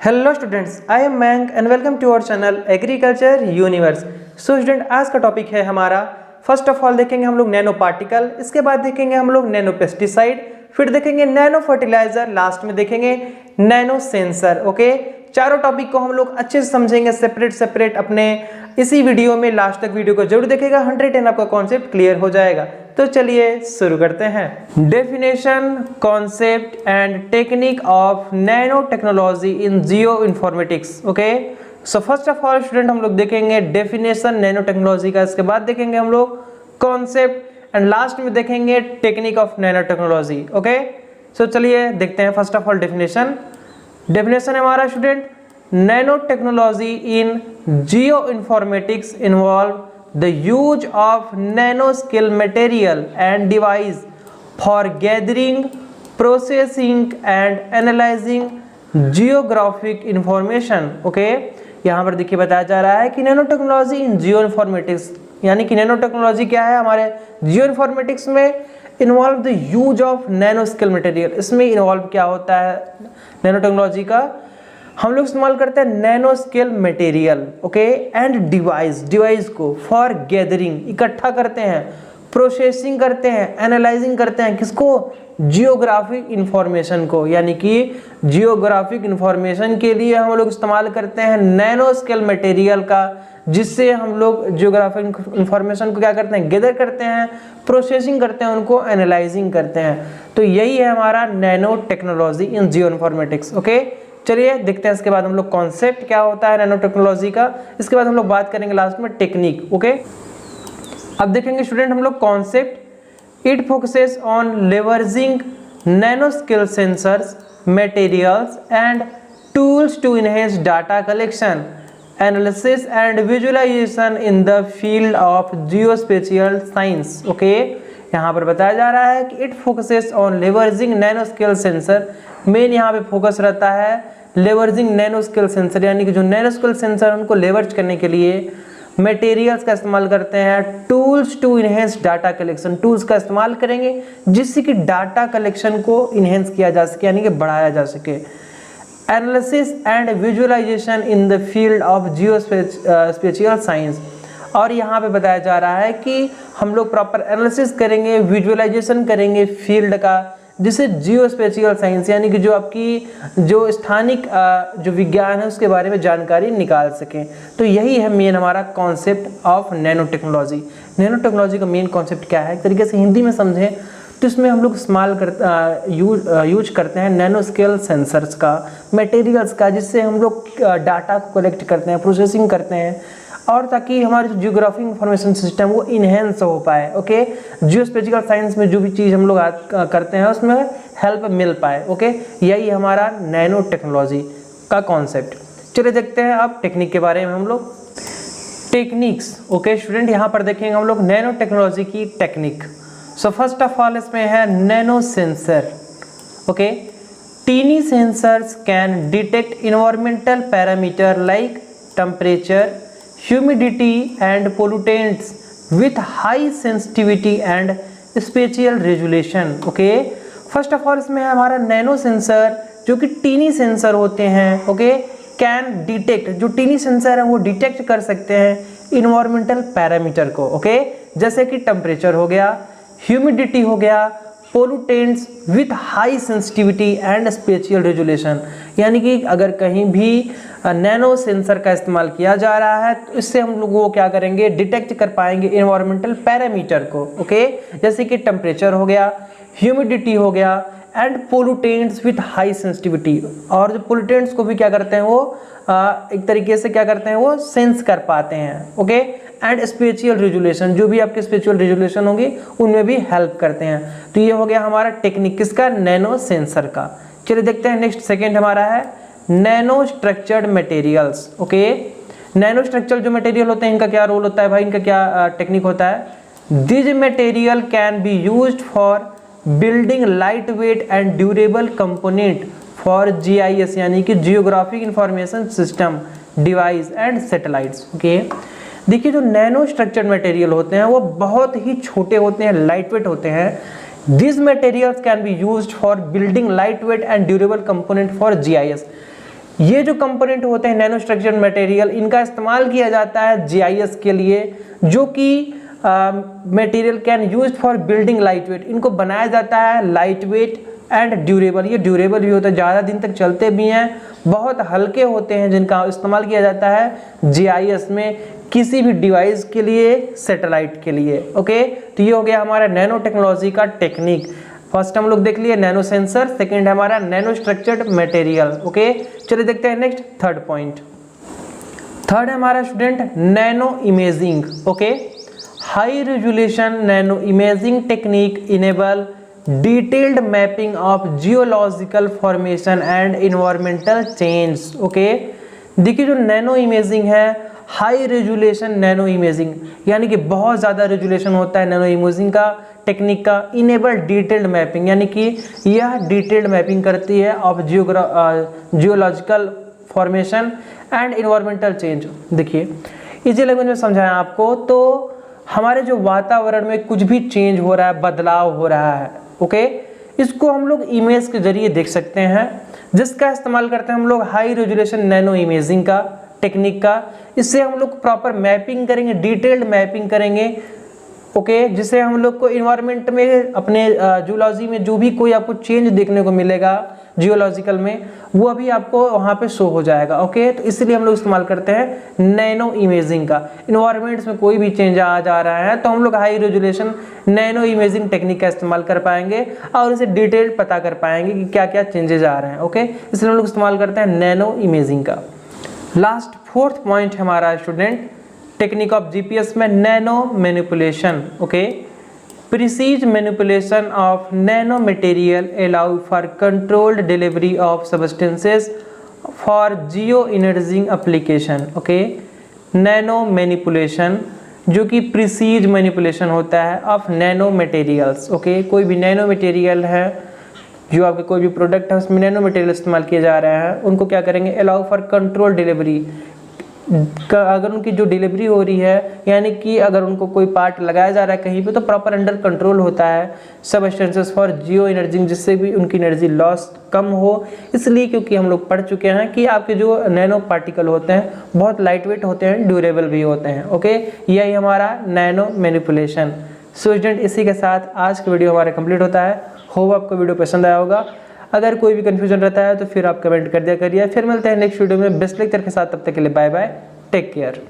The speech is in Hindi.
हेलो स्टूडेंट्स, आई एम मैंक and welcome to our channel agriculture universe. So student, आज का टॉपिक है हमारा फर्स्ट ऑफ ऑल देखेंगे हम लोग नैनो पार्टिकल, इसके बाद देखेंगे हम लोग नैनो पेस्टिसाइड, फिर देखेंगे नैनो फर्टिलाइजर, लास्ट में देखेंगे नैनो सेंसर। ओके, चारों टॉपिक को हम लोग अच्छे से समझेंगे सेपरेट अपने इसी वीडियो में। लास्ट तक वीडियो को जरूर देखिएगा, 110 आपका कॉन्सेप्ट क्लियर हो जाएगा। तो चलिए शुरू करते हैं। Definition, concept and technique of nano technology in geo informatics. Okay, so first of all student हम लोग देखेंगे डेफिनेशन नैनो टेक्नोलॉजी का, इसके बाद देखेंगे हम लोग कॉन्सेप्ट एंड लास्ट में देखेंगे technique of nano technology. Okay, so चलिए देखते हैं। फर्स्ट ऑफ ऑल डेफिनेशन है हमारा student, nano technology in geo informatics involve the use of nanoscale material and device for gathering, processing and analyzing geographic information। Okay, यहाँ पर देखिए बताया जा रहा है कि nano technology in geo informatics, यानी कि नैनो टेक्नोलॉजी क्या है हमारे जियो इन्फॉर्मेटिक्स में, involve the use of nanoscale material. इसमें इन्वॉल्व क्या होता है नैनो टेक्नोलॉजी का, हम लोग इस्तेमाल करते हैं nano scale material, okay, and device को फॉर गैदरिंग, इकट्ठा करते हैं, प्रोसेसिंग करते हैं, एनालाइजिंग करते हैं, किसको, जियोग्राफिक इंफॉर्मेशन को, यानी कि जियोग्राफिक इंफॉर्मेशन के लिए हम लोग इस्तेमाल करते हैं नैनो स्केल मटेरियल का, जिससे हम लोग जियोग्राफिक इंफॉर्मेशन को क्या करते हैं, गैदर करते हैं, प्रोसेसिंग करते हैं, उनको एनालाइजिंग करते हैं। तो यही है हमारा nano technology in geo informatics. Okay, चलिए देखते हैं इसके बाद हम लोग कॉन्सेप्ट क्या होता है नैनो टेक्नोलॉजी का, इसके बाद हम लोग बात करेंगे लास्ट में टेक्निक। ओके, अब देखेंगे स्टूडेंट हम लोग concept, it focuses on leveraging nano scale sensors, materials and tools to enhance data collection, analysis and visualization in the field of geospatial science. Okay, यहाँ पर बताया जा रहा है कि it focuses on leveraging nano scale sensor, main यहाँ पे फोकस रहता है लेवरेजिंग नैनो स्केल सेंसर, यानी कि जो नैनो स्केल सेंसर उनको लेवरेज करने के लिए मटेरियल्स का इस्तेमाल करते हैं, tools to enhance data collection, tools का इस्तेमाल करेंगे जिससे कि डाटा कलेक्शन को इनहेंस किया जा सके, यानी कि बढ़ाया जा सके, analysis and visualization in the field of geospatial science. और यहाँ पे बताया जा रहा है कि हम लोग प्रॉपर एनालिसिस करेंगे, विजुअलाइजेशन करेंगे फील्ड का, जिसे जियोस्पेशियल साइंस, यानी कि जो आपकी जो स्थानिक जो विज्ञान है उसके बारे में जानकारी निकाल सकें। तो यही है मेन हमारा concept of nano technology. Nano technology का मेन कॉन्सेप्ट क्या है, एक तरीके से हिंदी में समझें तो इसमें हम लोग इस्तेमाल यूज करते हैं नैनो स्केल सेंसर्स का, मटेरियल्स का, जिससे हम लोग डाटा को कलेक्ट करते हैं, प्रोसेसिंग करते हैं, और ताकि हमारे जो जियोग्राफिक इंफॉर्मेशन सिस्टम वो इन्हेंस हो पाए। ओके, जियोस्पेशियल साइंस में जो भी चीज़ हम लोग करते हैं उसमें हेल्प मिल पाए। ओके, यही हमारा नैनो टेक्नोलॉजी का कॉन्सेप्ट। चलिए देखते हैं अब टेक्निक के बारे में हम लोग। टेक्निक्स, ओके स्टूडेंट, यहाँ पर देखेंगे हम लोग नैनो टेक्नोलॉजी की technique. So first of all इसमें है nano sensor. Okay, tiny sensors can detect environmental parameter like temperature, humidity and pollutants with high sensitivity and spatial resolution। Okay, first of all इसमें है हमारा नैनो सेंसर, जो कि टीनी सेंसर होते हैं। ओके, कैन डिटेक्ट, जो टीनी सेंसर है वो डिटेक्ट कर सकते हैं इन्वायरमेंटल पैरामीटर को। ओके, जैसे कि टेम्परेचर हो गया, ह्यूमिडिटी हो गया, pollutants with high sensitivity and spatial resolution, यानी कि अगर कहीं भी नैनो सेंसर का इस्तेमाल किया जा रहा है तो इससे हम लोग वो क्या करेंगे, डिटेक्ट कर पाएंगे इन्वायरमेंटल पैरामीटर को। ओके, जैसे कि टेम्परेचर हो गया, ह्यूमिडिटी हो गया and pollutants with high sensitivity, और जो पोल्यूटेंट्स को भी क्या करते हैं वो एक तरीके से क्या करते हैं वो सेंस कर पाते हैं। ओके, एंड स्पेशियल रेजुलेशन, जो भी आपके स्पेशियल रेजुलेशन होंगे उनमें भी हेल्प करते हैं। तो ये हो गया हमारा टेक्निक किसका, नैनो सेंसर का। चलिए देखते हैं नेक्स्ट सेकेंड हमारा है nano structured materials. Okay, nano structure जो मटेरियल होते हैं इनका क्या रोल होता है भाई, इनका क्या टेक्निक होता है, this material can be used for building light weight and durable component for GIS, यानी कि geographic information system, device and satellites. Okay, देखिए जो नैनो स्ट्रक्चर्ड मटेरियल होते हैं वो बहुत ही छोटे होते हैं, लाइट वेट होते हैं, These materials can be used for building lightweight and durable component for GIS. ये जो कंपोनेंट होते हैं नैनो स्ट्रक्चर्ड मटेरियल, इनका इस्तेमाल किया जाता है जीआईएस के लिए, जो कि material can used for building light weight. इनको बनाया जाता है लाइट वेट एंड ड्यूरेबल। ये ड्यूरेबल भी होता है, ज़्यादा दिन तक चलते भी हैं, बहुत हल्के होते हैं, जिनका इस्तेमाल किया जाता है जीआईएस में किसी भी डिवाइस के लिए, सैटेलाइट के लिए। ओके, तो ये हो गया हमारा नैनो टेक्नोलॉजी का टेक्निक। फर्स्ट हम लोग देख लिए नैनो सेंसर, सेकंड है हमारा नैनो स्ट्रक्चर्ड मटेरियल। ओके, चलिए देखते हैं नेक्स्ट थर्ड पॉइंट। थर्ड है हमारा student nano imaging. Okay, high resolution nano imaging technique enable detailed mapping of geological formation and environmental change. Okay, देखिए जो नैनो इमेजिंग है, हाई रेजोल्यूशन नैनो इमेजिंग, यानी कि बहुत ज़्यादा रेजोल्यूशन होता है नैनो इमेजिंग का टेक्निक का। इनेबल डिटेल्ड मैपिंग, यानी कि यह डिटेल्ड मैपिंग करती है of geological formation and environmental change. देखिए इसी लैंग्वेज में समझाया आपको, तो हमारे जो वातावरण में कुछ भी चेंज हो रहा है, बदलाव हो रहा है, ओके, इसको हम लोग इमेज के जरिए देख सकते हैं, जिसका इस्तेमाल करते हैं हम लोग हाई रेजोल्यूशन नैनो इमेजिंग का टेक्निक का। इससे हम लोग प्रॉपर मैपिंग करेंगे, डिटेल्ड मैपिंग करेंगे, ओके, जिससे हम लोग को इन्वायरमेंट में, अपने जूलॉजी में जो भी कोई आपको चेंज देखने को मिलेगा जियोलॉजिकल में, वो अभी आपको वहाँ पे शो हो जाएगा। ओके, तो इसलिए हम लोग इस्तेमाल करते हैं नैनो इमेजिंग का। इन्वायरमेंट्स में कोई भी चेंज आ जा रहा है तो हम लोग high resolution nano imaging technique का इस्तेमाल कर पाएंगे और इसे डिटेल पता कर पाएंगे कि क्या क्या चेंजेज आ रहे हैं। ओके, इसलिए हम लोग इस्तेमाल करते हैं नैनो इमेजिंग का। लास्ट फोर्थ पॉइंट हमारा स्टूडेंट टेक्निक ऑफ जीपीएस में nano manipulation. Okay, precise manipulation of nano material allow for controlled delivery of substances for geo engineering application. Okay, nano manipulation जो कि प्रिसीज मैनिपुलेशन होता है ऑफ नैनो मटेरियल्स। ओके, कोई भी नैनो मटेरियल है, जो आपके कोई भी प्रोडक्ट है उसमें नैनो मटेरियल इस्तेमाल किए जा रहे हैं, उनको क्या करेंगे, अलाउ फॉर कंट्रोल डिलीवरी। अगर उनकी जो डिलीवरी हो रही है, यानी कि अगर उनको कोई पार्ट लगाया जा रहा है कहीं पे, तो प्रॉपर अंडर कंट्रोल होता है सब्सटेंसेस फॉर जियो एनर्जिंग, जिससे भी उनकी एनर्जी लॉस कम हो। इसलिए क्योंकि हम लोग पढ़ चुके हैं कि आपके जो नैनो पार्टिकल होते हैं बहुत लाइट वेट होते हैं, ड्यूरेबल भी होते हैं। ओके, यही हमारा नैनो मैनिपुलेशन। सो स्टूडेंट, इसी के साथ आज का वीडियो हमारा कंप्लीट होता है। होप आपको वीडियो पसंद आया होगा। अगर कोई भी कंफ्यूजन रहता है तो फिर आप कमेंट कर दिया करिए। फिर मिलते हैं नेक्स्ट वीडियो में बेस्ट लेक्चर के साथ, तब तक के लिए बाय बाय, टेक केयर।